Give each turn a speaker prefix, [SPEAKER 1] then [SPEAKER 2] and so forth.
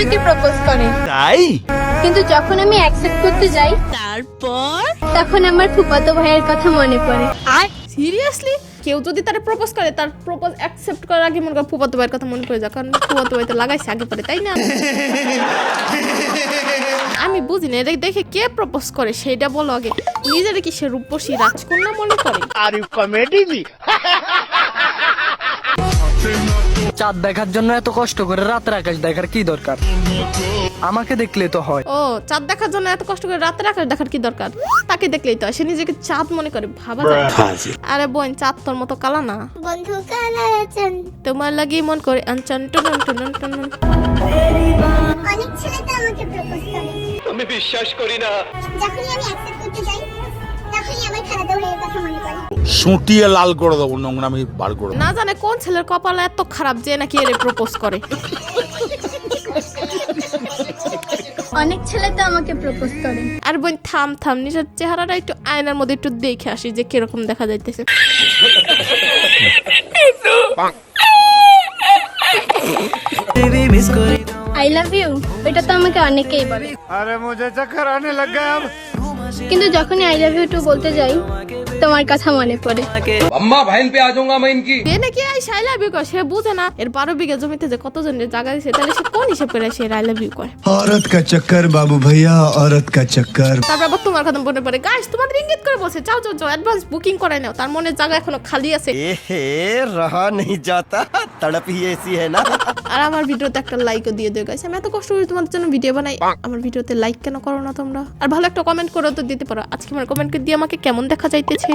[SPEAKER 1] আমাকে প্রপোজ করে,
[SPEAKER 2] তাই?
[SPEAKER 1] কিন্তু যখন আমি অ্যাকসেপ্ট করতে যাই
[SPEAKER 3] তারপর
[SPEAKER 1] তখন আমার ফুফাতো ভাইয়ের কথা মনে পড়ে।
[SPEAKER 3] সিরিয়াসলি কেউ যদি তার প্রপোজ করে, তার প্রপোজ অ্যাকসেপ্ট করার আগে মনে করে ফুফাতো ভাইয়ের কথা মনে পড়ে যায়, কারণ ফুফাতো ভাই তো লাগাইছে আগে পরে, তাই না? আমি বুঝি না, এটা দেখে কে প্রপোজ করে সেটা বলো আগে। নিজের কি সে রূপসী রাজকন্যা মনে করে?
[SPEAKER 2] Are you comedy me?
[SPEAKER 4] চাঁদ দেখার জন্য এত কষ্ট করে রাতের আকাশ দেখার কি দরকার? আমাকে দেখলে তো হয়।
[SPEAKER 3] ও, চাঁদ দেখার জন্য এত কষ্ট করে রাতের আকাশ দেখার কি দরকার? তাকে দেখলেই তো হয়, সে নিজেকে চাঁদ মনে করে, ভাবা যায়? আরে বোন, চাঁদ তোর মতো কালা না।
[SPEAKER 1] বন্ধু কালা আছেন,
[SPEAKER 3] তোমার লাগি মন করে আনচান টুনুন টুনুন টুনুন।
[SPEAKER 1] অনেক ছেলে তো আমাকে প্রপোজ করে,
[SPEAKER 2] আমি বিশ্বাস করি না।
[SPEAKER 1] যখনই আমি অ্যাকসেপ্ট করতে যাই তখনই আমার খালাতো ভাইয়ের কথা মনে পড়ে।
[SPEAKER 5] সুটিয়ে লাল করে দেবো, নোংরামি বার করে দেবো।
[SPEAKER 3] না জানে কোন ছেলের কপাল এত খারাপ যে নাকি এর প্রপোজ করে।
[SPEAKER 1] অনেক ছেলে তো আমাকে প্রপোজ করে।
[SPEAKER 3] আর বোন থাম থাম, নিজের চেহারাটা একটু আয়নার মধ্যে একটু দেখে আসি যে কিরকম দেখা যাইতেছে।
[SPEAKER 1] আই লাভ ইউ, এটা তো আমাকে অনেকেই বলে,
[SPEAKER 2] আরে মুঝে চক্কর আনে লগ গয়া আব।
[SPEAKER 1] কিন্তু যখনই আই লাভ ইউ টু বলতে যাই তোমার কথা মনে পড়ে।
[SPEAKER 6] अम्मा बहन पे आ जाऊंगा मैं इनकी।
[SPEAKER 3] যে নাকি আই আই লাভ ইউ করে, সে বুঝে না এর 12 বিঘা জমিতে যে কতজনের জায়গা দিছে, তাহলে সে কোন হিসাব করে সে আই লাভ ইউ করে?
[SPEAKER 7] औरत का चक्कर बाबू भैया, औरत का चक्कर।
[SPEAKER 3] তারপর আবার তোমার কথা মনে পড়ে। গাইস, তোমাদের ইঙ্গিত করে বলছে যাও যাও যাও, অ্যাডভান্স বুকিং করে নাও, তার মনে জায়গা এখনো খালি আছে।
[SPEAKER 2] रहा नहीं जाता, तड़प ही ऐसी है ना।
[SPEAKER 3] আর আমার ভিডিওতে একটা লাইকও দিয়ে দিও গাইস, আমি এত কষ্ট করে তোমাদের জন্য ভিডিও বানাই, আমার ভিডিওতে লাইক কেন করো না তোমরা? আর ভালো একটা কমেন্ট করে তো দিতে পারো, আজকে আমার কমেন্ট দিয়ে আমাকে কেমন দেখা যাইতেছে।